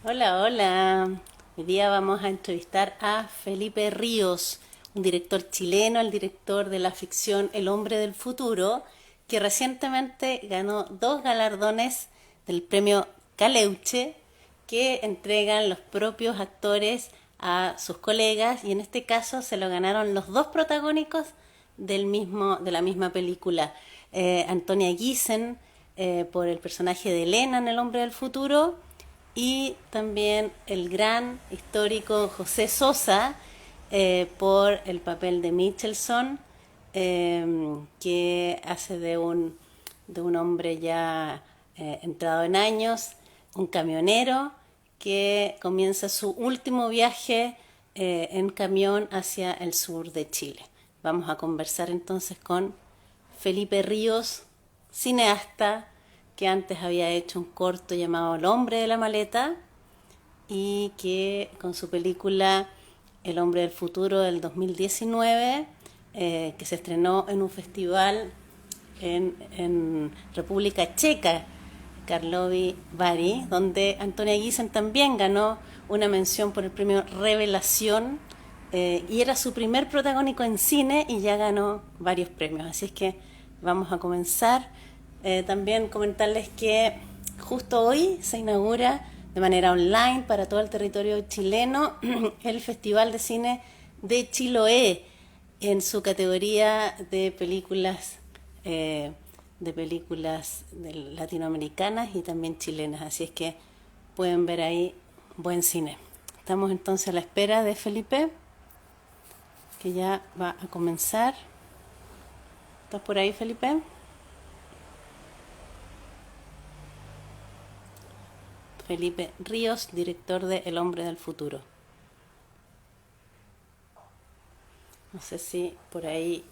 Hola, hola. Hoy día vamos a entrevistar a Felipe Ríos, un director chileno, el director de la ficción El hombre del futuro, que recientemente ganó dos galardones del premio Caleuche, que entregan los propios actores a sus colegas, y en este caso se lo ganaron los dos protagónicos de la misma película. Antonia Giesen, por el personaje de Elena en El hombre del futuro, y también el gran histórico José Sosa, por el papel de Michelson, que hace de un hombre ya entrado en años, un camionero que comienza su último viaje en camión hacia el sur de Chile. Vamos a conversar entonces con Felipe Ríos, cineasta que antes había hecho un corto llamado El hombre de la maleta y que con su película El hombre del futuro del 2019, que se estrenó en un festival en República Checa, Karlovy Vary, donde Antonia Giesen también ganó una mención por el premio Revelación, y era su primer protagónico en cine y ya ganó varios premios. Así es que vamos a comenzar. También comentarles que justo hoy se inaugura de manera online para todo el territorio chileno el Festival de Cine de Chiloé en su categoría de películas latinoamericanas y también chilenas. Así es que pueden ver ahí buen cine. Estamos entonces a la espera de Felipe, que ya va a comenzar. ¿Estás por ahí, Felipe? Felipe Ríos, director de El hombre del futuro. No sé si por ahí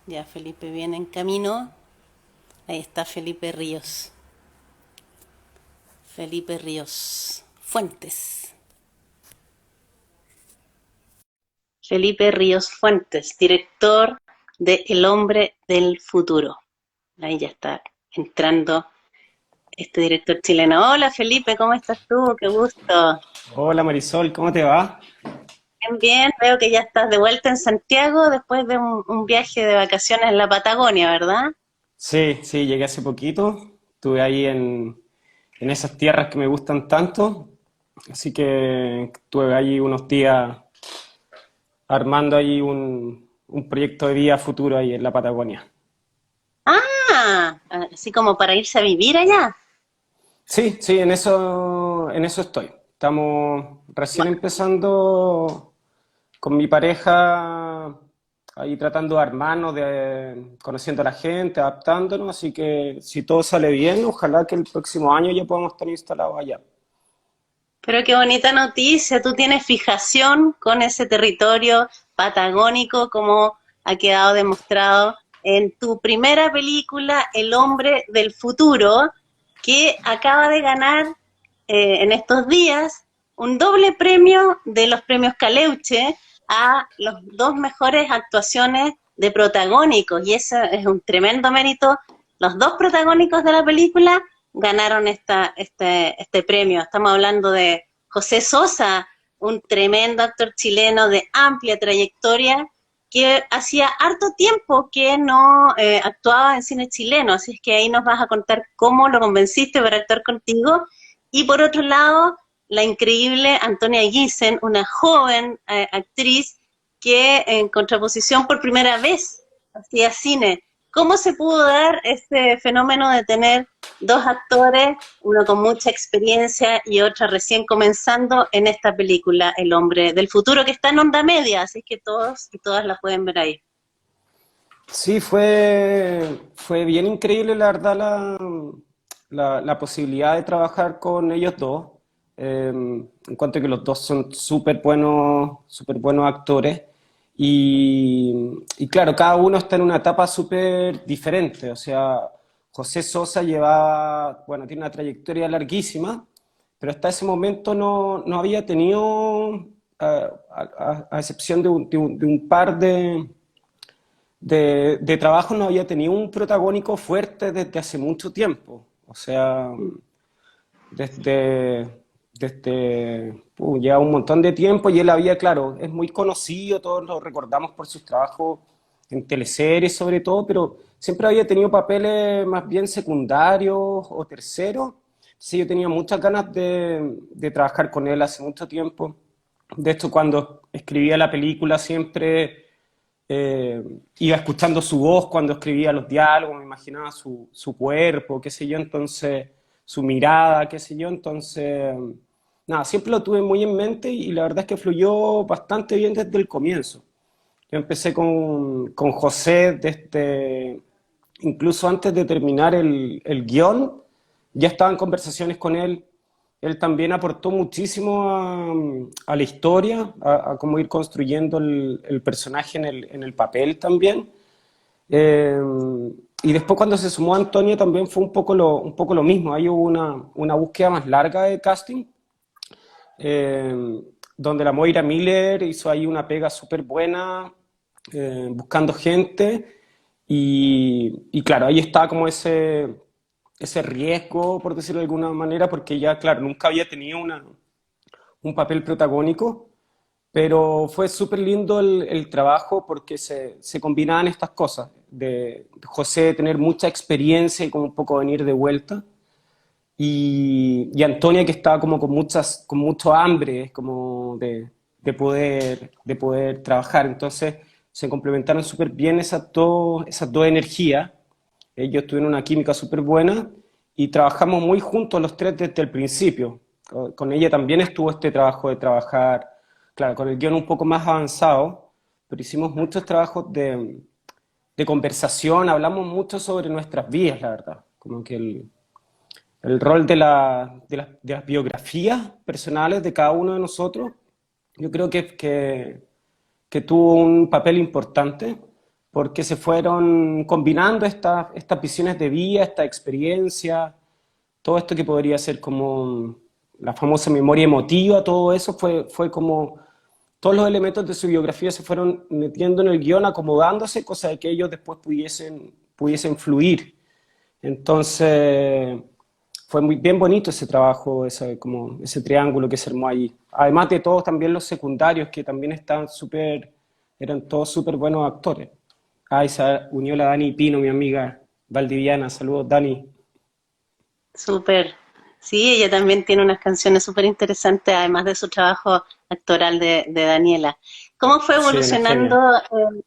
ya Felipe viene en camino. Ahí está Felipe Ríos. Felipe Ríos Fuentes. Felipe Ríos Fuentes, director de El hombre del futuro. Ahí ya está entrando este director chileno. Hola Felipe, ¿cómo estás tú? Qué gusto. Hola Marisol, ¿cómo te va? Bien, bien, veo que ya estás de vuelta en Santiago después de un viaje de vacaciones en la Patagonia, ¿verdad? Sí, sí, llegué hace poquito. Estuve ahí en esas tierras que me gustan tanto. Así que estuve ahí unos días armando ahí un proyecto de vida futuro ahí en la Patagonia. Ah, así como para irse a vivir allá. Sí, sí, en eso estoy. Estamos recién empezando con mi pareja, ahí tratando de armarnos, conociendo a la gente, adaptándonos, así que si todo sale bien, ojalá que el próximo año ya podamos estar instalados allá. Pero qué bonita noticia, tú tienes fijación con ese territorio patagónico, como ha quedado demostrado en tu primera película, El hombre del futuro, que acaba de ganar en estos días un doble premio de los premios Caleuche a los dos mejores actuaciones de protagónicos, y eso es un tremendo mérito. Los dos protagónicos de la película ganaron este premio. Estamos hablando de José Sosa, un tremendo actor chileno de amplia trayectoria que hacía harto tiempo que no actuaba en cine chileno, así es que ahí nos vas a contar cómo lo convenciste para actuar contigo. Y por otro lado, la increíble Antonia Giesen, una joven actriz que en contraposición por primera vez hacía cine. ¿Cómo se pudo dar este fenómeno de tener dos actores, uno con mucha experiencia y otro recién comenzando en esta película, El hombre del futuro, que está en onda media, así que todos y todas la pueden ver ahí? Sí, fue bien increíble, la verdad, la posibilidad de trabajar con ellos dos. En cuanto a que los dos son súper buenos actores. Y claro, cada uno está en una etapa súper diferente. O sea, José Sosa bueno, tiene una trayectoria larguísima, pero hasta ese momento no había tenido, a excepción de un par de trabajo, no había tenido un protagónico fuerte desde hace mucho tiempo. O sea, desde, lleva un montón de tiempo y él había, claro, es muy conocido, todos lo recordamos por sus trabajos en teleseries sobre todo, pero siempre había tenido papeles más bien secundarios o terceros. Sí, yo tenía muchas ganas de trabajar con él hace mucho tiempo. De hecho, cuando escribía la película siempre eh, iba escuchando su voz cuando escribía los diálogos, me imaginaba su cuerpo, qué sé yo, entonces su mirada, qué sé yo, entonces nada, siempre lo tuve muy en mente y la verdad es que fluyó bastante bien desde el comienzo. Yo empecé con José desde, incluso antes de terminar el guión, ya estaba en conversaciones con él. Él también aportó muchísimo a la historia, a cómo ir construyendo el personaje en el papel también. Eh, y después cuando se sumó Antonio también fue un poco lo mismo. Ahí hubo una búsqueda más larga de casting, eh, donde la Moira Miller hizo ahí una pega súper buena, buscando gente, y claro, ahí está como ese riesgo, por decirlo de alguna manera, porque ella, claro, nunca había tenido un papel protagónico, pero fue súper lindo el trabajo porque se combinaban estas cosas, de José tener mucha experiencia y como un poco venir de vuelta, y Antonia que estaba como con mucho hambre como de poder trabajar. Entonces se complementaron súper bien esas dos energías. Ellos tuvieron una química súper buena y trabajamos muy juntos los tres desde el principio. Con ella también estuvo este trabajo de trabajar, claro, con el guión un poco más avanzado, pero hicimos muchos trabajos de conversación, hablamos mucho sobre nuestras vidas, la verdad. Como que el rol de las biografías personales de cada uno de nosotros, yo creo que tuvo un papel importante porque se fueron combinando estas visiones de vida, esta experiencia, todo esto que podría ser como la famosa memoria emotiva, todo eso fue como todos los elementos de su biografía se fueron metiendo en el guión, acomodándose, cosa de que ellos después pudiesen fluir. Entonces, fue muy bien bonito ese trabajo, como ese triángulo que se armó allí. Además de todos también los secundarios, que también eran todos súper buenos actores. Ah, y se unió la Dani Pino, mi amiga valdiviana. Saludos, Dani. Súper. Sí, ella también tiene unas canciones súper interesantes, además de su trabajo actoral de Daniela. ¿Cómo fue Sí, una evolucionando, genia.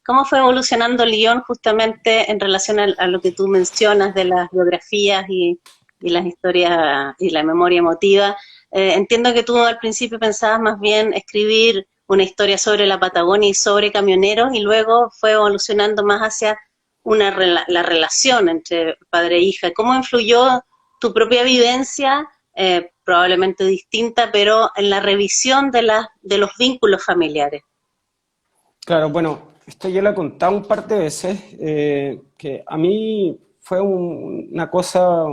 cómo fue evolucionando el guión justamente en relación a lo que tú mencionas de las biografías y las historias y la memoria emotiva? Entiendo que tú al principio pensabas más bien escribir una historia sobre la Patagonia y sobre camioneros y luego fue evolucionando más hacia la relación entre padre e hija. ¿Cómo influyó tu propia vivencia, probablemente distinta, pero en la revisión de los vínculos familiares? Claro, bueno, esto ya lo he contado un par de veces, que a mí fue una cosa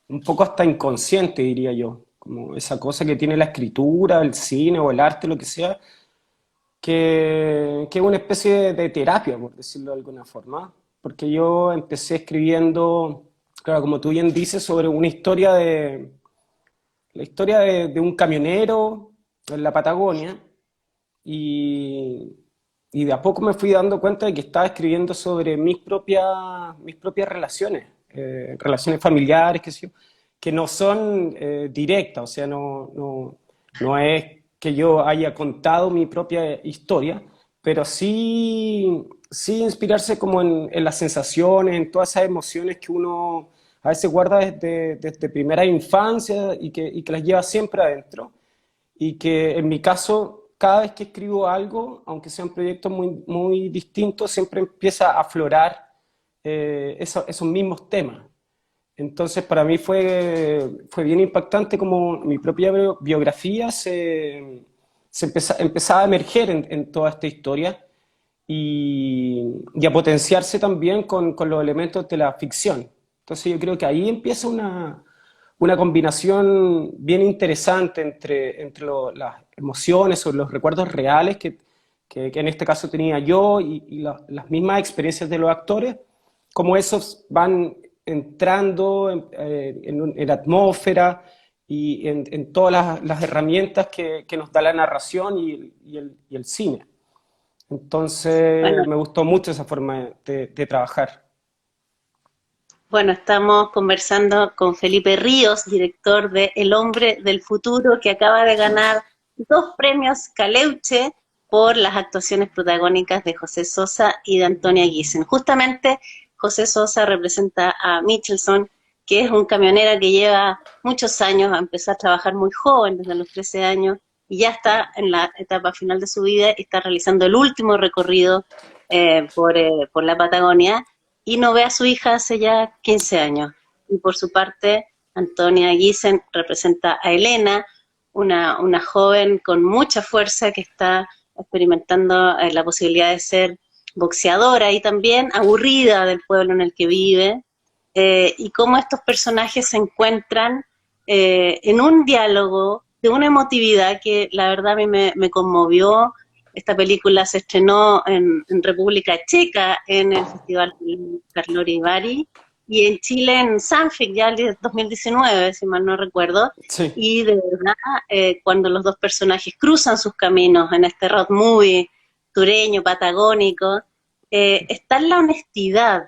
un poco hasta inconsciente, diría yo, como esa cosa que tiene la escritura, el cine o el arte, lo que sea, que es una especie de terapia, por decirlo de alguna forma, porque yo empecé escribiendo, claro, como tú bien dices, sobre la historia de un camionero en la Patagonia, y, y de a poco me fui dando cuenta de que estaba escribiendo sobre mis propias relaciones, relaciones familiares, qué sé yo, que no son directas, o sea, no es que yo haya contado mi propia historia, pero sí inspirarse como en las sensaciones, en todas esas emociones que uno a veces guarda desde primera infancia y que las lleva siempre adentro y que en mi caso, cada vez que escribo algo, aunque sea un proyecto muy distinto, siempre empieza a aflorar esos mismos temas. Entonces, para mí fue bien impactante como mi propia biografía empezaba a emerger en toda esta historia y a potenciarse también con los elementos de la ficción. Entonces, yo creo que ahí empieza una combinación bien interesante entre las emociones o los recuerdos reales que en este caso tenía yo y las mismas experiencias de los actores, como esos van entrando en atmósfera y en todas las herramientas que nos da la narración y el cine. Bueno, Entonces me gustó mucho esa forma de trabajar. bueno, estamos conversando con Felipe Ríos, director de El hombre del futuro, que acaba de ganar 2 premios Caleuche por las actuaciones protagónicas de José Sosa y de Antonia Giesen. Justamente José Sosa representa a Michelson, que es un camionero que lleva muchos años, empezó a trabajar muy joven, desde los 13 años, y ya está en la etapa final de su vida y está realizando el último recorrido por la Patagonia y no ve a su hija hace ya 15 años. Y por su parte, Antonia Giesen representa a Elena, una joven con mucha fuerza que está experimentando la posibilidad de ser boxeadora y también aburrida del pueblo en el que vive, y cómo estos personajes se encuentran en un diálogo de una emotividad que la verdad a mí me conmovió. Esta película se estrenó en República Checa en el Festival Karlovy Vary y en Chile en Sanfic ya el 2019, si mal no recuerdo. Sí. Y de verdad, cuando los dos personajes cruzan sus caminos en este road movie sureño, patagónico, está la honestidad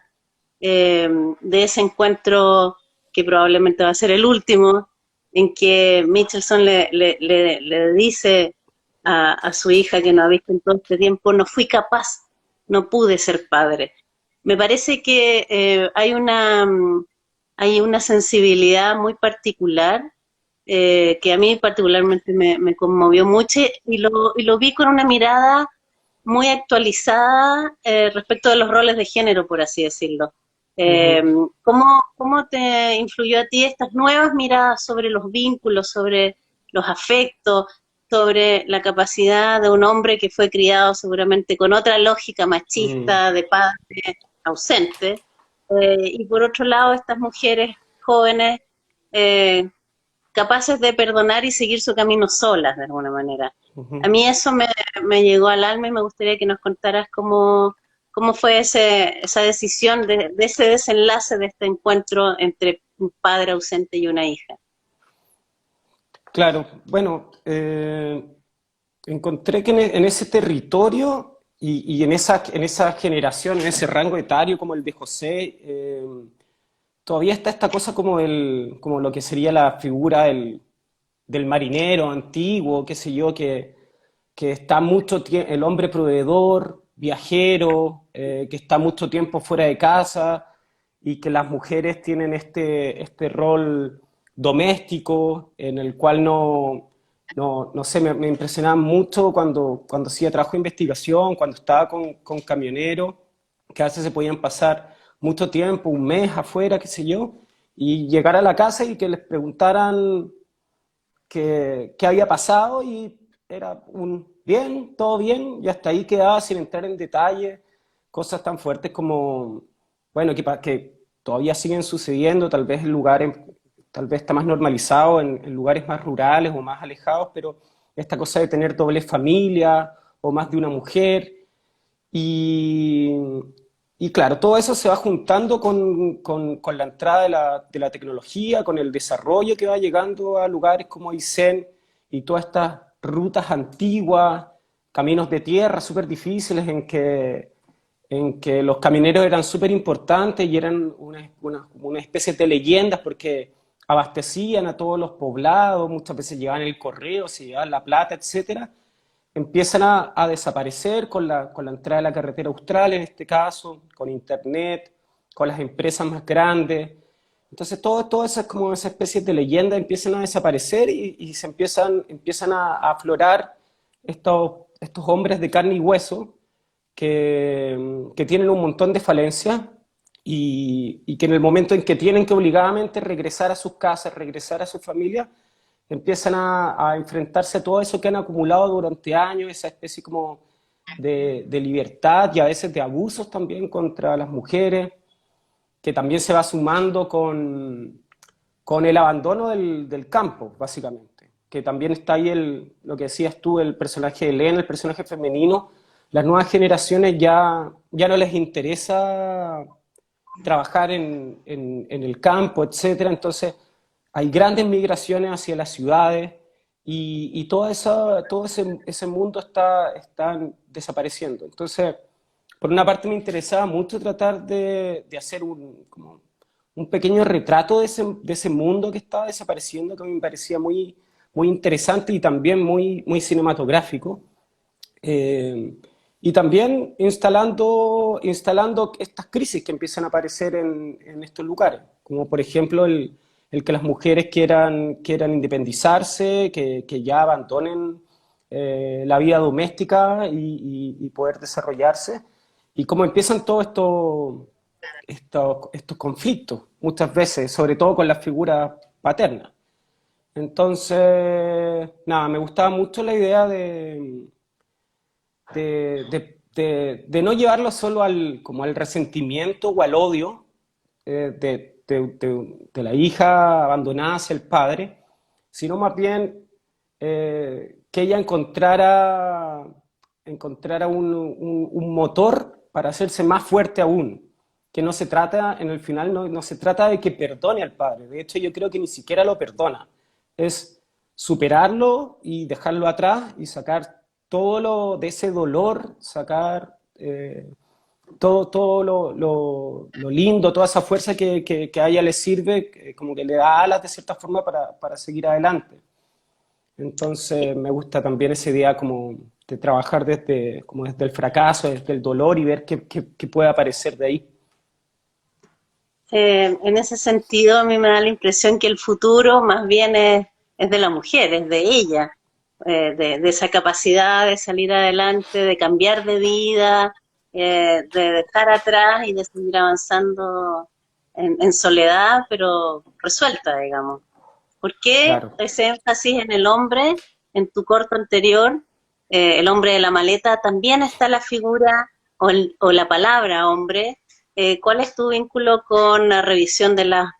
de ese encuentro que probablemente va a ser el último, en que Michelson le dice a su hija que no ha visto en todo este tiempo, no fui capaz, no pude ser padre. Me parece que hay una sensibilidad muy particular que a mí particularmente me conmovió mucho y lo vi con una mirada muy actualizada respecto de los roles de género, por así decirlo. Eh, Ujú. ¿Cómo te influyó a ti estas nuevas miradas sobre los vínculos, sobre los afectos, sobre la capacidad de un hombre que fue criado seguramente con otra lógica Mm. machista, de padre ausente, y por otro lado estas mujeres jóvenes eh, capaces de perdonar y seguir su camino solas de alguna manera? A Ujú. mí eso me llegó al alma y me gustaría que nos contaras cómo fue esa decisión de ese desenlace de este encuentro entre un padre ausente y una hija. Claro, bueno, encontré que en ese territorio y en esa generación, en ese rango etario como el de José, todavía está esta cosa como, como lo que sería la figura del marinero antiguo, qué sé yo, que está mucho tiempo, el hombre proveedor, viajero, que está mucho tiempo fuera de casa y que las mujeres tienen este rol doméstico en el cual no sé, me impresionaba mucho cuando hacía trabajo de investigación, cuando estaba con camioneros, que a veces se podían pasar mucho tiempo, un mes afuera, qué sé yo, y llegar a la casa y que les preguntaran qué había pasado y era un bien, todo bien, y hasta ahí quedaba sin entrar en detalle, cosas tan fuertes como, bueno, que todavía siguen sucediendo, tal vez en lugares, tal vez está más normalizado en lugares más rurales o más alejados, pero esta cosa de tener doble familia o más de una mujer, y, y claro, todo eso se va juntando con la entrada de la tecnología, con el desarrollo que va llegando a lugares como Aysén y todas estas rutas antiguas, caminos de tierra súper difíciles en que los camineros eran súper importantes y eran una especie de leyendas porque abastecían a todos los poblados, muchas veces llevaban el correo, se llevaban la plata, etcétera, empiezan a desaparecer con la entrada de la carretera austral, en este caso, con Internet, con las empresas más grandes. Entonces, todo eso es como esa especie de leyenda, empiezan a desaparecer y se empiezan a aflorar estos hombres de carne y hueso que tienen un montón de falencias y que en el momento en que tienen que obligadamente regresar a sus casas, regresar a sus familias, empiezan a enfrentarse a todo eso que han acumulado durante años, esa especie como de libertad y a veces de abusos también contra las mujeres, que también se va sumando con el abandono del campo, básicamente. Que también está ahí lo que decías tú, el personaje de Elena, el personaje femenino. Las nuevas generaciones ya no les interesa trabajar en el campo, etcétera. Entonces, hay grandes migraciones hacia las ciudades y todo ese mundo está desapareciendo. Entonces, por una parte me interesaba mucho tratar de hacer como un pequeño retrato de ese mundo que estaba desapareciendo, que me parecía muy interesante y también muy cinematográfico. Eh, y también instalando estas crisis que empiezan a aparecer en estos lugares, como por ejemplo el que las mujeres quieran independizarse, que ya abandonen la vida doméstica y poder desarrollarse, y cómo empiezan todos estos conflictos, muchas veces, sobre todo con las figuras paternas. Entonces, nada, me gustaba mucho la idea de no llevarlo solo como al resentimiento o al odio de la hija abandonada hacia el padre, sino más bien que ella encontrara un motor para hacerse más fuerte aún, que no se trata, en el final no se trata de que perdone al padre, de hecho yo creo que ni siquiera lo perdona, es superarlo y dejarlo atrás y sacar todo lo de ese dolor, sacar todo lo lindo, toda esa fuerza que a ella le sirve, como que le da alas de cierta forma para seguir adelante. Entonces me gusta también esa idea como de trabajar como desde el fracaso, desde el dolor y ver qué puede aparecer de ahí. En ese sentido, a mí me da la impresión que el futuro más bien es de la mujer, es de ella, de esa capacidad de salir adelante, de cambiar de vida, de dejar atrás y de seguir avanzando en soledad, pero resuelta, digamos. ¿Por qué Claro. ese énfasis en el hombre? En tu corto anterior, el hombre de la maleta, también está la figura o la palabra hombre. ¿Cuál es tu vínculo con la revisión de las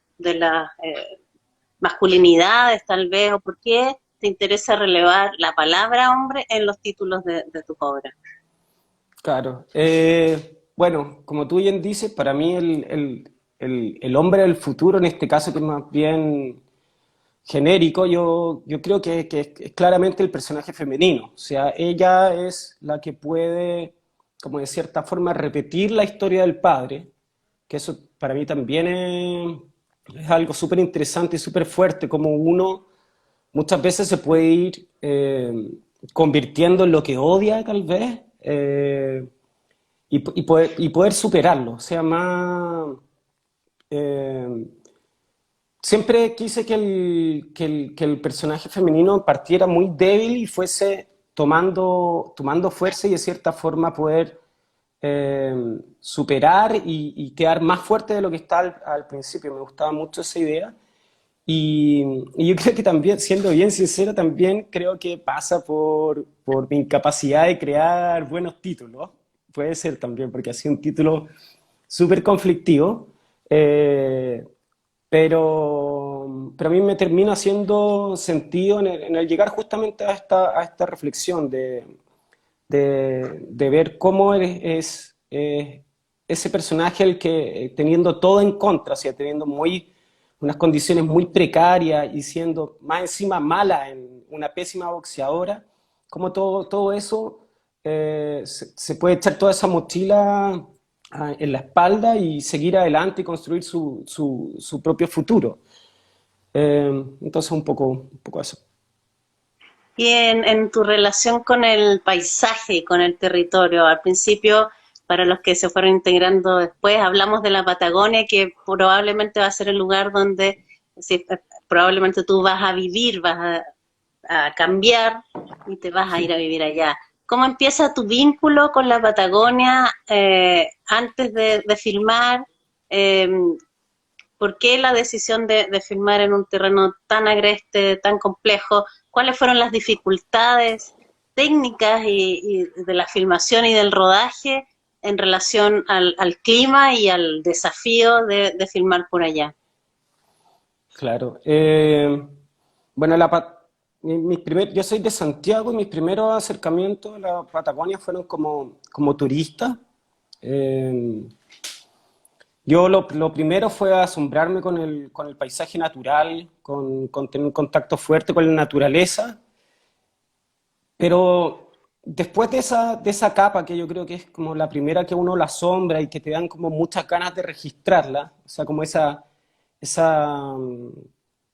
masculinidades, tal vez? ¿O por qué te interesa relevar la palabra hombre en los títulos de tu obra? Claro. Bueno, como tú bien dices, para mí el hombre del futuro, en este caso que es más bien genérico, yo creo que es claramente el personaje femenino. O sea, ella es la que puede, como de cierta forma, repetir la historia del padre, que eso para mí también es algo súper interesante y súper fuerte, como uno muchas veces se puede ir convirtiendo en lo que odia, tal vez. Y poder superarlo. O sea, eh, siempre quise que el personaje femenino partiera muy débil y fuese tomando fuerza y de cierta forma poder superar y quedar más fuerte de lo que está al principio. Me gustaba mucho esa idea. Y yo creo que también, siendo bien sincero, también creo que pasa por mi incapacidad de crear buenos títulos. Puede ser también, porque ha sido un título súper conflictivo, eh, pero a mí me termina haciendo sentido en el llegar justamente a esta reflexión de ver cómo es ese personaje el que, teniendo todo en contra, o sea, teniendo unas condiciones muy precarias y siendo más encima mala en una pésima boxeadora, como todo eso se puede echar toda esa mochila en la espalda y seguir adelante y construir su propio futuro. Entonces un poco eso. Y en tu relación con el paisaje, con el territorio, al principio, para los que se fueron integrando después, hablamos de la Patagonia, que probablemente va a ser el lugar donde sí, probablemente tú vas a vivir, a cambiar y te vas a ir a vivir allá. ¿Cómo empieza tu vínculo con la Patagonia antes de filmar? Eh, ¿Por qué la decisión de filmar en un terreno tan agreste, tan complejo? ¿Cuáles fueron las dificultades técnicas y de la filmación y del rodaje en relación al clima y al desafío de filmar por allá? Claro. Bueno, yo soy de Santiago y mis primeros acercamientos a la Patagonia fueron como turista. Eh, Yo lo primero fue asombrarme con el paisaje natural, con tener un contacto fuerte con la naturaleza, pero después de esa capa que yo creo que es como la primera que uno la asombra y que te dan como muchas ganas de registrarla, o sea, como esa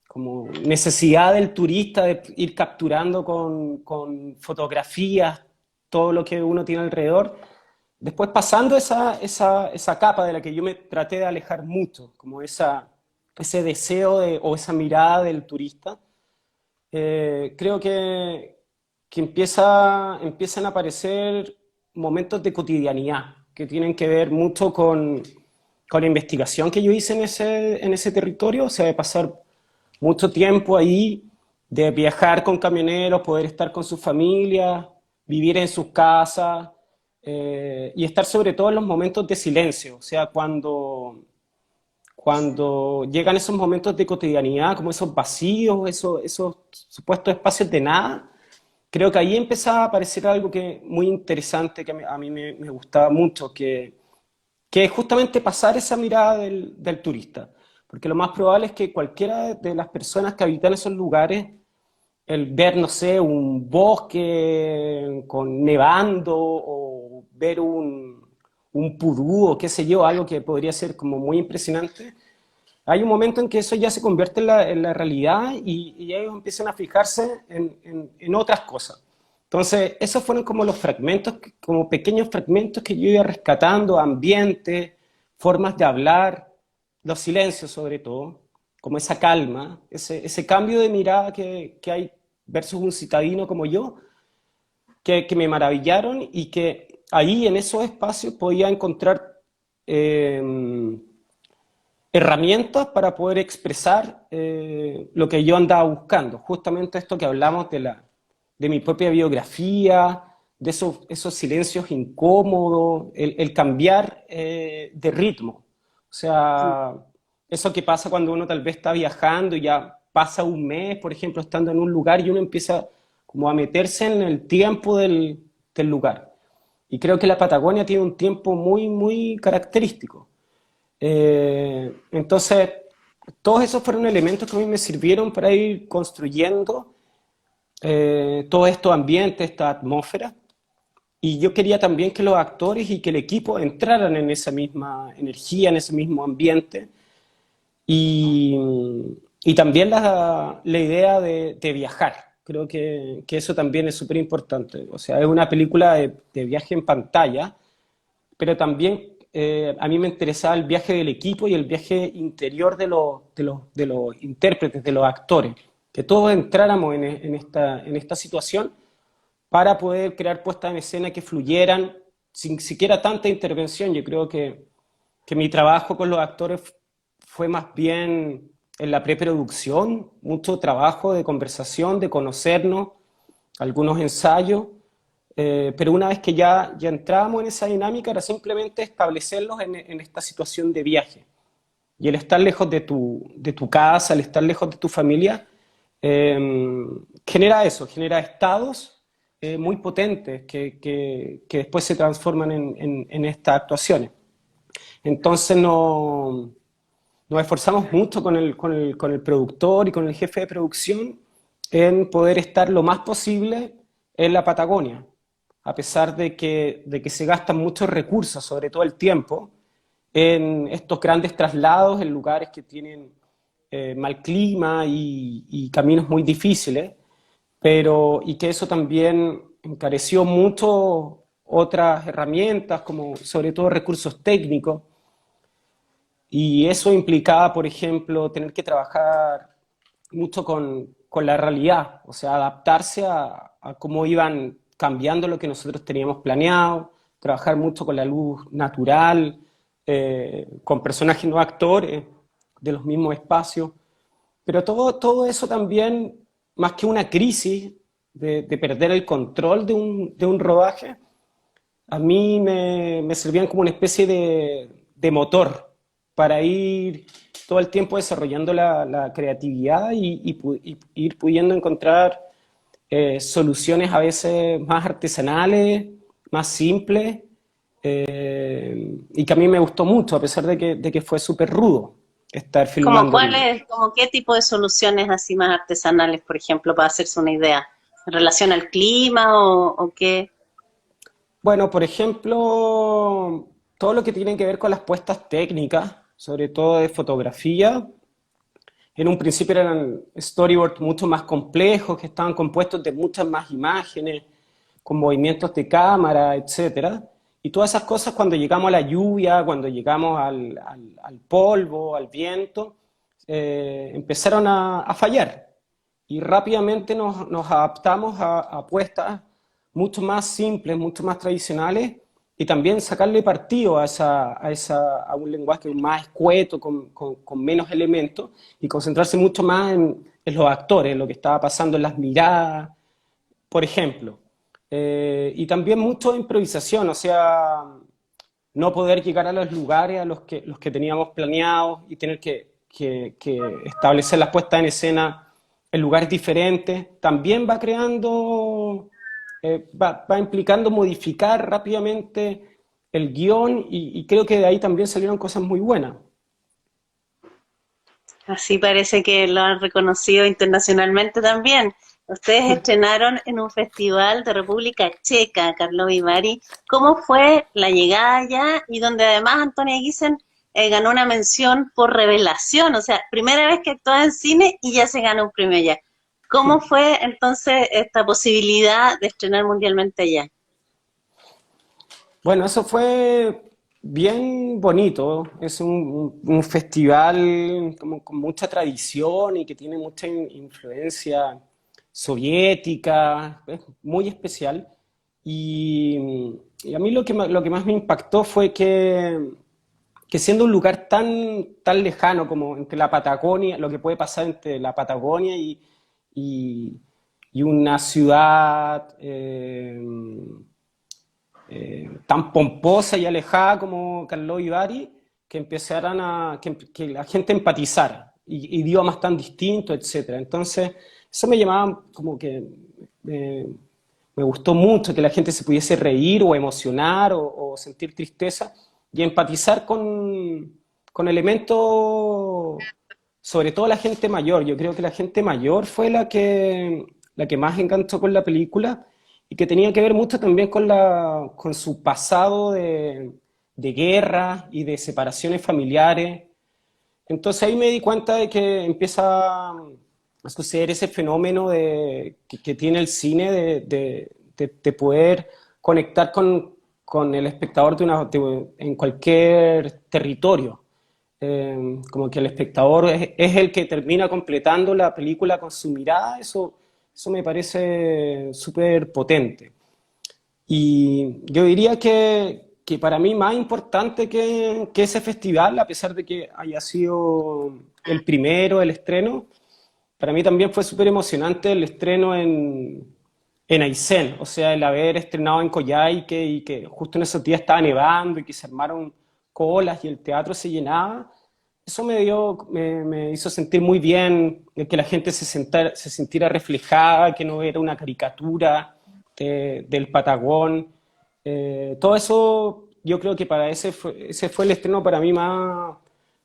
como necesidad del turista de ir capturando con fotografías todo lo que uno tiene alrededor. Después pasando esa capa de la que yo me traté de alejar mucho, como ese deseo o esa mirada del turista, creo que empiezan a aparecer momentos de cotidianidad que tienen que ver mucho con la investigación que yo hice en ese territorio, o sea, de pasar mucho tiempo ahí, de viajar con camioneros, poder estar con sus familias, vivir en sus casas y estar sobre todo en los momentos de silencio, o sea, cuando llegan esos momentos de cotidianidad, como esos vacíos, esos supuestos espacios de nada, creo que ahí empezaba a aparecer algo que muy interesante, que a mí me gustaba mucho, que es justamente pasar esa mirada del turista. Porque lo más probable es que cualquiera de las personas que habitan esos lugares, el ver, no sé, un bosque con nevando o ver un pudú o qué sé yo, algo que podría ser como muy impresionante, hay un momento en que eso ya se convierte en la realidad y ellos empiezan a fijarse en otras cosas. Entonces, esos fueron como los fragmentos, como pequeños fragmentos que yo iba rescatando, ambiente, formas de hablar, los silencios sobre todo, como esa calma, ese cambio de mirada que hay versus un citadino como yo, que me maravillaron y que ahí en esos espacios podía encontrar eh, herramientas para poder expresar lo que yo andaba buscando. Justamente esto que hablamos de mi propia biografía, de esos silencios incómodos, el cambiar de ritmo. O sea, eso que pasa cuando uno tal vez está viajando y ya pasa un mes, por ejemplo, estando en un lugar y uno empieza como a meterse en el tiempo del lugar. Y creo que la Patagonia tiene un tiempo muy, muy característico. Entonces, todos esos fueron elementos que a mí me sirvieron para ir construyendo todos estos ambientes, esta atmósfera. Y yo quería también que los actores y que el equipo entraran en esa misma energía, en ese mismo ambiente. Y, y también la idea de viajar. Creo que eso también es súper importante. O sea, es una película de viaje en pantalla, pero también a mí me interesaba el viaje del equipo y el viaje interior de los intérpretes, de los actores, que todos entráramos en esta situación para poder crear puestas en escena que fluyeran sin siquiera tanta intervención. Yo creo que mi trabajo con los actores fue más bien en la preproducción, mucho trabajo de conversación, de conocernos, algunos ensayos, pero una vez que ya entrábamos en esa dinámica era simplemente establecerlos en esta situación de viaje. Y el estar lejos de tu casa, el estar lejos de tu familia, genera eso, genera estados muy potentes que después se transforman en estas actuaciones. Entonces nos esforzamos mucho con el productor y con el jefe de producción en poder estar lo más posible en la Patagonia, a pesar de que se gastan muchos recursos, sobre todo el tiempo, en estos grandes traslados en lugares que tienen mal clima y caminos muy difíciles, y que eso también encareció mucho otras herramientas, como sobre todo recursos técnicos, y eso implicaba, por ejemplo, tener que trabajar mucho con la realidad, o sea, adaptarse a cómo iban cambiando lo que nosotros teníamos planeado, trabajar mucho con la luz natural, con personajes no actores de los mismos espacios, pero todo eso también, más que una crisis de perder el control de un rodaje, a mí me servían como una especie de motor para ir todo el tiempo desarrollando la creatividad y ir pudiendo encontrar soluciones a veces más artesanales, más simples, y que a mí me gustó mucho, a pesar de que fue súper rudo estar ¿Como filmando en... cuáles, como qué tipo de soluciones así más artesanales, por ejemplo, para hacerse una idea? ¿En relación al clima o qué? Bueno, por ejemplo, todo lo que tiene que ver con las puestas técnicas, sobre todo de fotografía. En un principio eran storyboards mucho más complejos, que estaban compuestos de muchas más imágenes, con movimientos de cámara, etcétera. Y todas esas cosas cuando llegamos a la lluvia, cuando llegamos al polvo, al viento, empezaron a fallar. Y rápidamente nos adaptamos a puestas mucho más simples, mucho más tradicionales, y también sacarle partido a un lenguaje más escueto, con menos elementos, y concentrarse mucho más en los actores, en lo que estaba pasando en las miradas, por ejemplo. Y también mucho de improvisación, o sea, no poder llegar a los lugares a los que teníamos planeados y tener que establecer las puestas en escena en lugares diferentes, también va creando, va implicando modificar rápidamente el guión y creo que de ahí también salieron cosas muy buenas. Así parece que lo han reconocido internacionalmente también. Ustedes estrenaron en un festival de República Checa, Carlo Vivari. ¿Cómo fue la llegada allá? Y donde además Antonia Guisen ganó una mención por revelación, o sea, primera vez que actúa en cine y ya se gana un premio allá. ¿Cómo fue entonces esta posibilidad de estrenar mundialmente allá? Bueno, eso fue bien bonito. Es un festival como con mucha tradición y que tiene mucha influencia soviética, es muy especial. Y a mí lo que más me impactó fue que siendo un lugar tan lejano como entre la Patagonia, lo que puede pasar entre la Patagonia y, y una ciudad tan pomposa y alejada como Carlos Ibarri, que empezaran que la gente empatizara, y idiomas tan distintos, etcétera. Entonces, eso me llamaba como que eh, me gustó mucho que la gente se pudiese reír o emocionar o sentir tristeza y empatizar con elementos, sobre todo la gente mayor. Yo creo que la gente mayor fue la que más enganchó con la película y que tenía que ver mucho también con su pasado de guerra y de separaciones familiares. Entonces ahí me di cuenta de que empieza a suceder ese fenómeno que tiene el cine de poder conectar con el espectador en cualquier territorio. Como que el espectador es el que termina completando la película con su mirada, eso me parece súper potente. Y yo diría que para mí más importante que ese festival, a pesar de que haya sido el primero, el estreno, para mí también fue súper emocionante el estreno en Aysén, o sea, el haber estrenado en Coyhaique y que justo en esos días estaba nevando y que se armaron colas y el teatro se llenaba. Eso me hizo sentir muy bien, que la gente se sintiera reflejada, que no era una caricatura del Patagón. Todo eso, yo creo que ese fue el estreno para mí más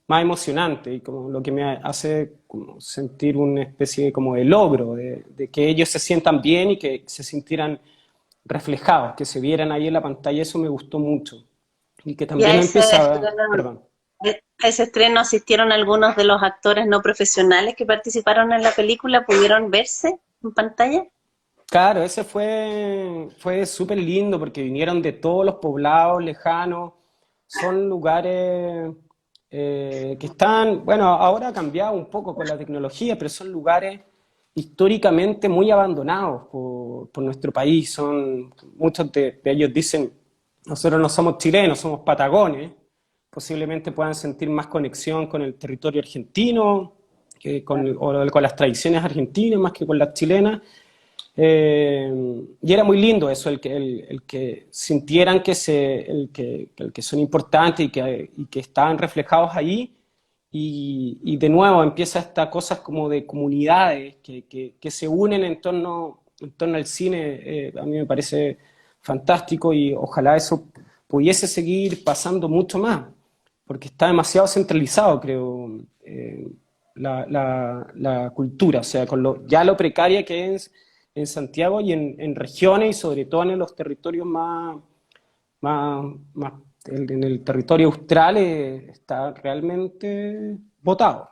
emocionante y como lo que me hace como sentir una especie como de logro, de que ellos se sientan bien y que se sintieran reflejados, que se vieran ahí en la pantalla, eso me gustó mucho. Y que Y a también ese empieza, estreno, perdón. a ese estreno asistieron algunos de los actores no profesionales que participaron en la película, ¿pudieron verse en pantalla? Claro, fue súper lindo porque vinieron de todos los poblados lejanos, son lugares que están, bueno, ahora ha cambiado un poco con la tecnología, pero son lugares históricamente muy abandonados por nuestro país. Muchos de ellos dicen, nosotros no somos chilenos, somos patagones, posiblemente puedan sentir más conexión con el territorio argentino, o con las tradiciones argentinas más que con las chilenas. Y era muy lindo eso, el que sintieran el que son importantes y que estaban reflejados ahí. Y de nuevo empieza esta cosas como de comunidades que se unen en torno al cine. A mí me parece fantástico y ojalá eso pudiese seguir pasando mucho más, porque está demasiado centralizado, creo, la cultura, o sea, con ya lo precaria que es en Santiago y en regiones y sobre todo en los territorios más, más en el territorio austral está realmente votado.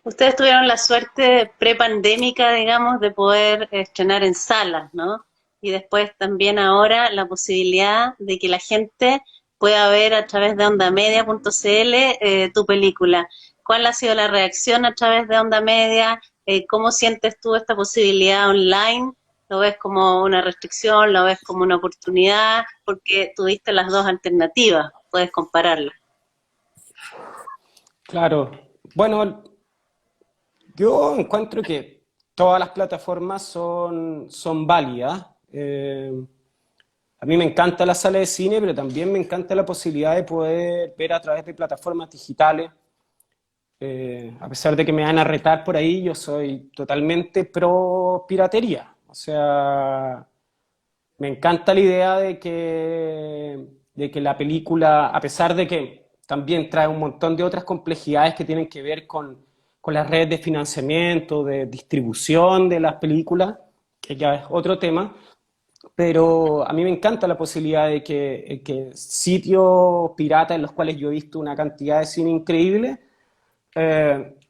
Ustedes tuvieron la suerte prepandémica, digamos, de poder estrenar en salas, ¿no? Y después también ahora la posibilidad de que la gente pueda ver a través de ondamedia.cl tu película. ¿Cuál ha sido la reacción a través de Onda Media? ¿Cómo sientes tú esta posibilidad online? ¿Lo ves como una restricción? ¿Lo ves como una oportunidad? Porque tuviste las dos alternativas, puedes compararlas. Claro, bueno, yo encuentro que todas las plataformas son válidas. A mí me encanta la sala de cine, pero también me encanta la posibilidad de poder ver a través de plataformas digitales. A pesar de que me van a retar por ahí, yo soy totalmente pro piratería. O sea, me encanta la idea de que la película, a pesar de que también trae un montón de otras complejidades que tienen que ver con las redes de financiamiento, de distribución de las películas, que ya es otro tema, pero a mí me encanta la posibilidad de que sitios piratas en los cuales yo he visto una cantidad de cine increíble,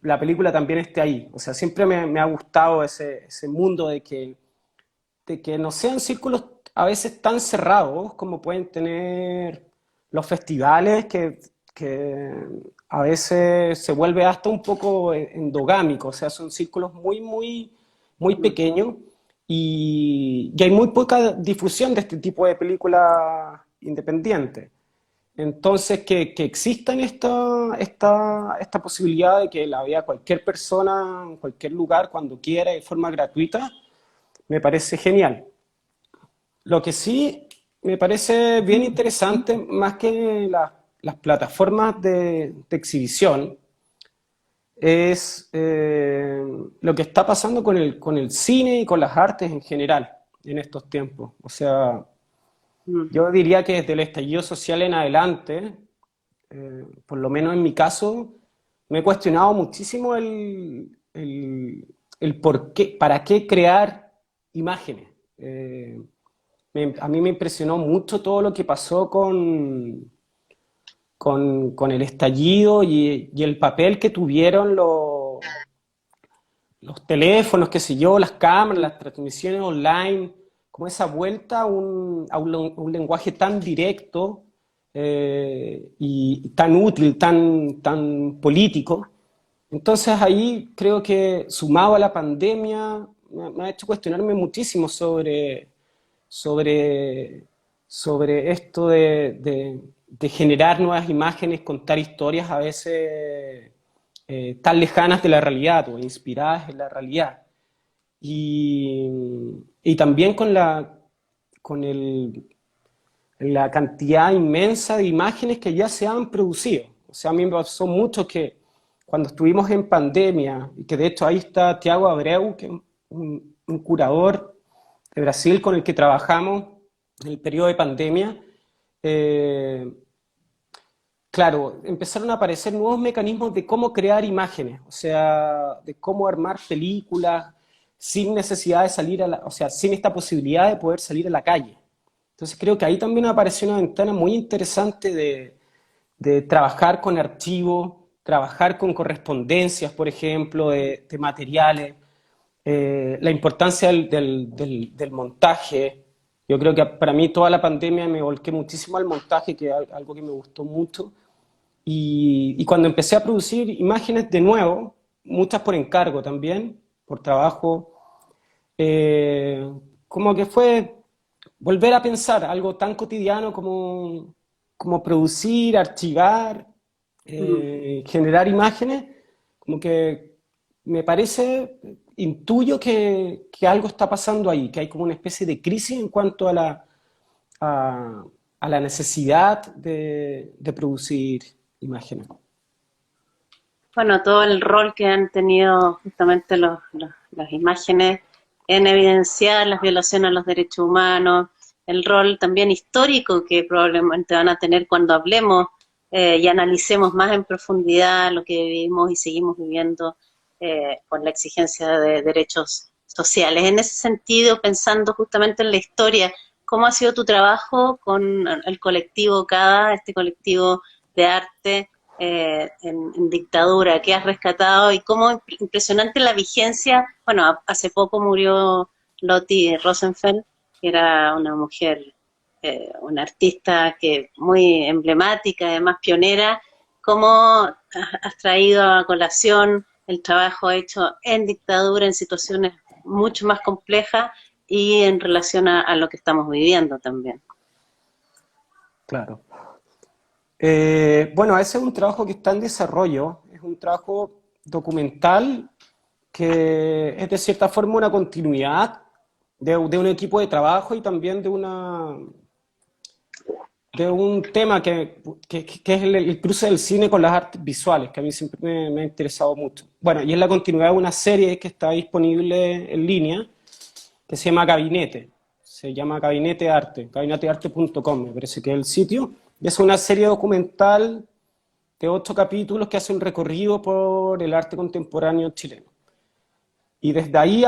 la película también esté ahí. O sea, siempre me ha gustado ese mundo de que no sean círculos a veces tan cerrados como pueden tener los festivales, que a veces se vuelve hasta un poco endogámico, o sea, son círculos muy, muy, muy pequeños y hay muy poca difusión de este tipo de películas independientes. Entonces, que existan esta posibilidad de que la vea cualquier persona en cualquier lugar, cuando quiera, de forma gratuita, me parece genial. Lo que sí me parece bien interesante, más que las plataformas de exhibición, es lo que está pasando con el cine y con las artes en general en estos tiempos. O sea, Mm. yo diría que desde el estallido social en adelante, por lo menos en mi caso, me he cuestionado muchísimo el por qué, para qué crear imágenes. A mí me impresionó mucho todo lo que pasó con el estallido y el papel que tuvieron los teléfonos, qué sé yo, las cámaras, las transmisiones online, como esa vuelta a un lenguaje tan directo y tan útil, tan político. Entonces ahí creo que sumado a la pandemia me ha hecho cuestionarme muchísimo sobre, sobre esto de generar nuevas imágenes, contar historias a veces tan lejanas de la realidad o inspiradas en la realidad. Y, y también con la cantidad inmensa de imágenes que ya se han producido. O sea, a mí me pasó mucho que cuando estuvimos en pandemia, y que de hecho ahí está Tiago Abreu, que es un curador de Brasil con el que trabajamos en el periodo de pandemia, eh, claro, empezaron a aparecer nuevos mecanismos de cómo crear imágenes, o sea, de cómo armar películas sin necesidad de salir o sea, sin esta posibilidad de poder salir a la calle. Entonces creo que ahí también apareció una ventana muy interesante de trabajar con archivos, trabajar con correspondencias, por ejemplo, de materiales, la importancia del montaje. Yo creo que para mí toda la pandemia me volqué muchísimo al montaje, que es algo que me gustó mucho. Y cuando empecé a producir imágenes de nuevo, muchas por encargo también, por trabajo, eh, como que fue volver a pensar algo tan cotidiano como producir, archivar, Mm. generar imágenes, como que me parece, intuyo que algo está pasando ahí, que hay como una especie de crisis en cuanto a, a la necesidad de producir imágenes. Bueno, todo el rol que han tenido justamente las imágenes en evidenciar las violaciones a los derechos humanos, el rol también histórico que probablemente van a tener cuando hablemos y analicemos más en profundidad lo que vivimos y seguimos viviendo por la exigencia de derechos sociales. En ese sentido, pensando justamente en la historia, ¿cómo ha sido tu trabajo con el colectivo CADA, este colectivo de arte en dictadura? ¿Qué has rescatado y cómo impresionante la vigencia? Bueno, hace poco murió Lottie Rosenfeld, que era una mujer, una artista que muy emblemática, además pionera. ¿Cómo has traído a colación el trabajo hecho en dictadura, en situaciones mucho más complejas y en relación a lo que estamos viviendo también? Claro. Bueno, ese es un trabajo que está en desarrollo, es un trabajo documental que es de cierta forma una continuidad de un equipo de trabajo y también de un tema que es el cruce del cine con las artes visuales, que a mí siempre me ha interesado mucho. Bueno, y es la continuidad de una serie que está disponible en línea, que se llama Gabinete. Se llama Gabinete Arte, gabinetearte.com, me parece que es el sitio. Y es una serie documental de 8 capítulos que hace un recorrido por el arte contemporáneo chileno. Y desde ahí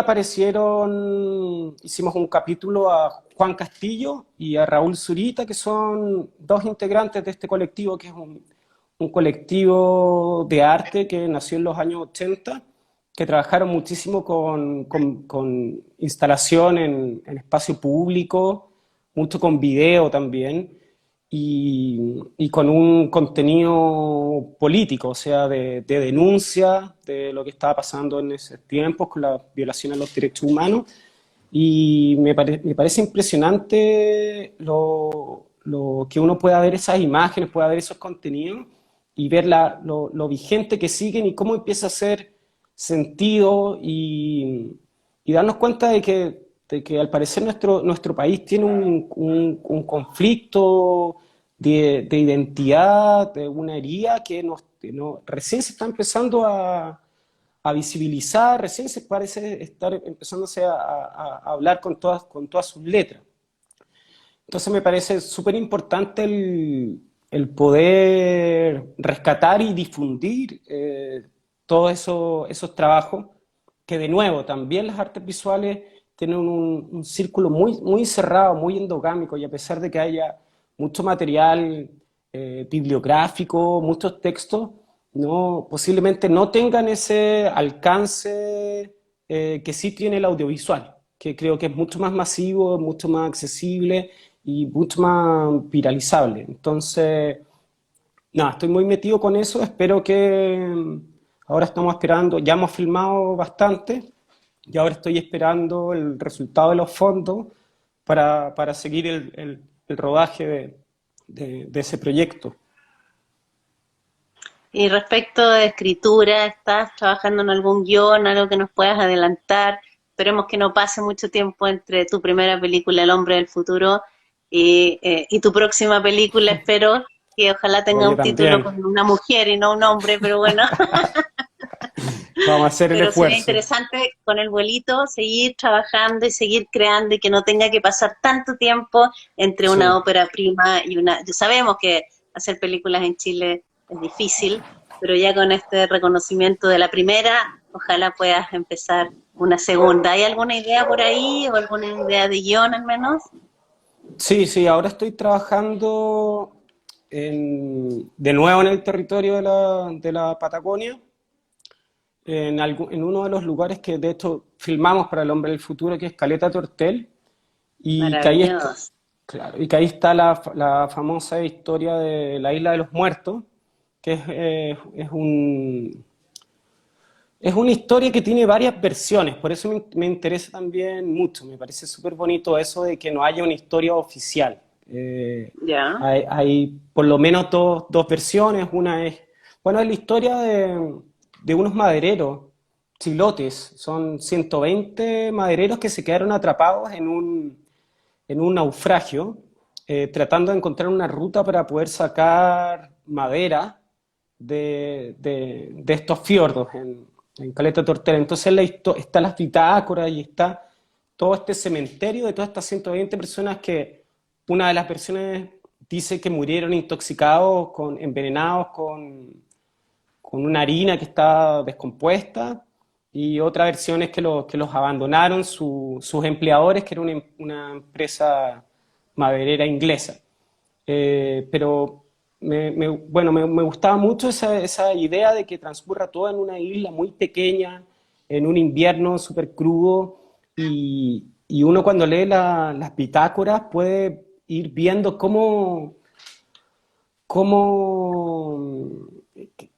hicimos un capítulo a Juan Castillo y a Raúl Zurita, que son dos integrantes de este colectivo, que es un colectivo de arte que nació en los años 80, que trabajaron muchísimo con instalación en espacio público, mucho con video también, y con un contenido político, o sea, de denuncia de lo que estaba pasando en esos tiempos con la violación a los derechos humanos. Y me parece impresionante lo que uno pueda ver esas imágenes, pueda ver esos contenidos y ver lo vigente que siguen y cómo empieza a hacer sentido y darnos cuenta de que al parecer nuestro país tiene un conflicto de identidad, de una herida que recién se está empezando a visibilizar, recién se parece estar empezándose a hablar con todas sus letras. Entonces me parece súper importante el poder rescatar y difundir todos esos trabajos, que de nuevo también las artes visuales tienen un círculo muy, muy cerrado, muy endogámico, y a pesar de que haya mucho material bibliográfico, muchos textos, posiblemente no tengan ese alcance que sí tiene el audiovisual, que creo que es mucho más masivo, mucho más accesible y mucho más viralizable. Entonces, nada, estoy muy metido con eso, espero que ahora estamos esperando, ya hemos filmado bastante y ahora estoy esperando el resultado de los fondos para seguir el rodaje de ese proyecto. Y respecto de escritura, ¿estás trabajando en algún guión, algo que nos puedas adelantar? Esperemos que no pase mucho tiempo entre tu primera película, El hombre del futuro, y tu próxima película, espero que ojalá tenga Oye, un título también, con una mujer y no un hombre, pero bueno, vamos a hacer el pero sería esfuerzo. interesante con el vuelito seguir trabajando y seguir creando y que no tenga que pasar tanto tiempo entre una Sí. ópera prima y una... Ya sabemos que hacer películas en Chile es difícil, pero ya con este reconocimiento de la primera, ojalá puedas empezar una segunda. ¿Hay alguna idea por ahí o alguna idea de guión al menos? Sí, sí, ahora estoy trabajando de nuevo en el territorio de la Patagonia, en uno de los lugares que de hecho filmamos para El Hombre del Futuro, que es Caleta Tortel, y que ahí está, Maravilloso. claro, y que ahí está la famosa historia de la Isla de los Muertos, que es una historia que tiene varias versiones, por eso me interesa también mucho, me parece súper bonito eso de que no haya una historia oficial. Ya. Hay por lo menos dos versiones, una bueno, es la historia de unos madereros, chilotes, son 120 madereros que se quedaron atrapados en un naufragio, tratando de encontrar una ruta para poder sacar madera de estos fiordos en Caleta Tortera. Entonces está las bitácoras y está todo este cementerio de todas estas 120 personas que una de las versiones dice que murieron intoxicados, envenenados con una harina que está descompuesta, y otra versión es que los abandonaron sus empleadores, que era una empresa maderera inglesa. Pero bueno, me gustaba mucho esa idea de que transcurra todo en una isla muy pequeña, en un invierno súper crudo, y uno cuando lee las bitácoras puede ir viendo cómo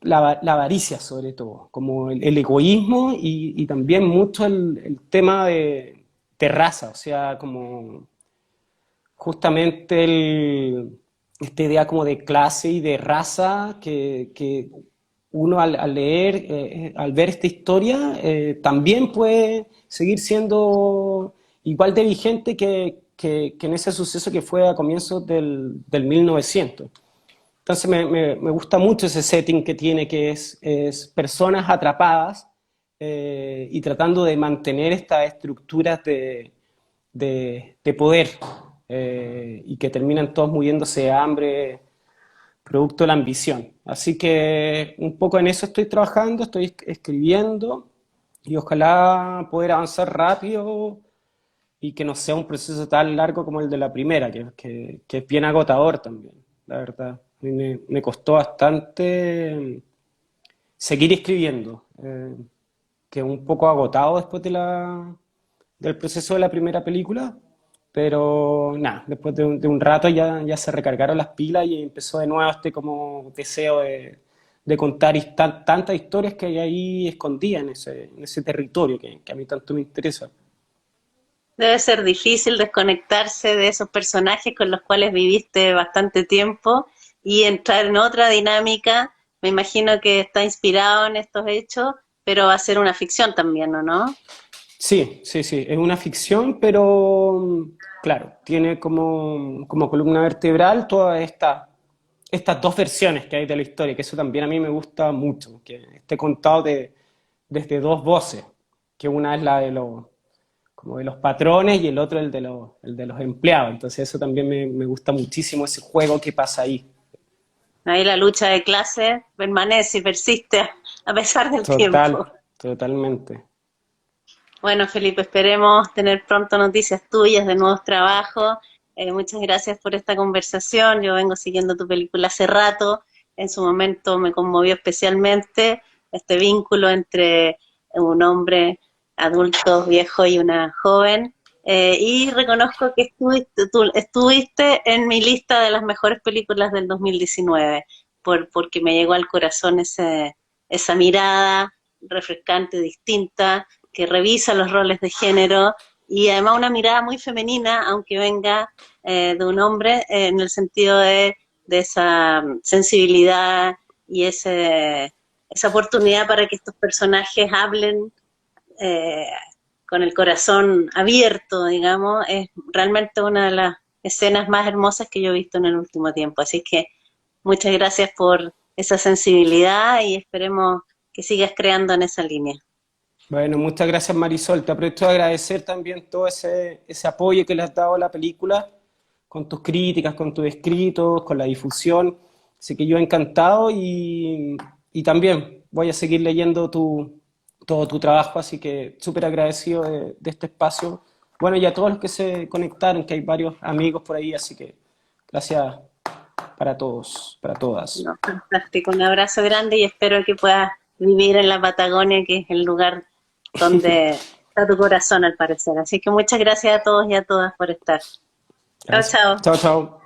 la avaricia sobre todo, como el egoísmo y también mucho el tema de raza, o sea, como justamente esta idea como de clase y de raza que uno al leer, al ver esta historia, también puede seguir siendo igual de vigente que en ese suceso que fue a comienzos del 1900. Entonces me gusta mucho ese setting que tiene, que es personas atrapadas y tratando de mantener estas estructuras de poder y que terminan todos muriéndose de hambre producto de la ambición. Así que un poco en eso estoy trabajando, estoy escribiendo y ojalá poder avanzar rápido y que no sea un proceso tan largo como el de la primera, que es bien agotador también, la verdad. A mí me costó bastante seguir escribiendo, que un poco agotado después del proceso de la primera película, pero nada, después de un rato ya se recargaron las pilas y empezó de nuevo este como deseo de contar tantas historias que hay ahí escondidas en ese territorio que a mí tanto me interesa. Debe ser difícil desconectarse de esos personajes con los cuales viviste bastante tiempo y entrar en otra dinámica. Me imagino que está inspirado en estos hechos, pero va a ser una ficción también, ¿o no? Sí, sí, sí, es una ficción, pero claro, tiene como columna vertebral todas estas dos versiones que hay de la historia, que eso también a mí me gusta mucho, que esté contado desde dos voces, que una es la como de los patrones y el otro el de los empleados. Entonces eso también me gusta muchísimo, ese juego que pasa ahí. Ahí la lucha de clases permanece y persiste a pesar del tiempo. Total, totalmente. Bueno, Felipe, esperemos tener pronto noticias tuyas de nuevos trabajos. Muchas gracias por esta conversación. Yo vengo siguiendo tu película hace rato. En su momento me conmovió especialmente este vínculo entre un hombre adulto, viejo y una joven. Y reconozco que tú estuviste en mi lista de las mejores películas del 2019, porque me llegó al corazón esa mirada refrescante, distinta, que revisa los roles de género y además una mirada muy femenina, aunque venga de un hombre, en el sentido de esa sensibilidad y esa oportunidad para que estos personajes hablen eh, con el corazón abierto, digamos, es realmente una de las escenas más hermosas que yo he visto en el último tiempo. Así que muchas gracias por esa sensibilidad y esperemos que sigas creando en esa línea. Bueno, muchas gracias Marisol. Te aprovecho de agradecer también todo ese apoyo que le has dado a la película, con tus críticas, con tus escritos, con la difusión. Así que yo encantado y también voy a seguir leyendo todo tu trabajo, así que súper agradecido de este espacio. Bueno, y a todos los que se conectaron, que hay varios amigos por ahí, así que gracias para todos, para todas. No, fantástico, un abrazo grande y espero que puedas vivir en la Patagonia, que es el lugar donde está tu corazón al parecer. Así que muchas gracias a todos y a todas por estar. Chao, Gracias. chao. Chao, chao.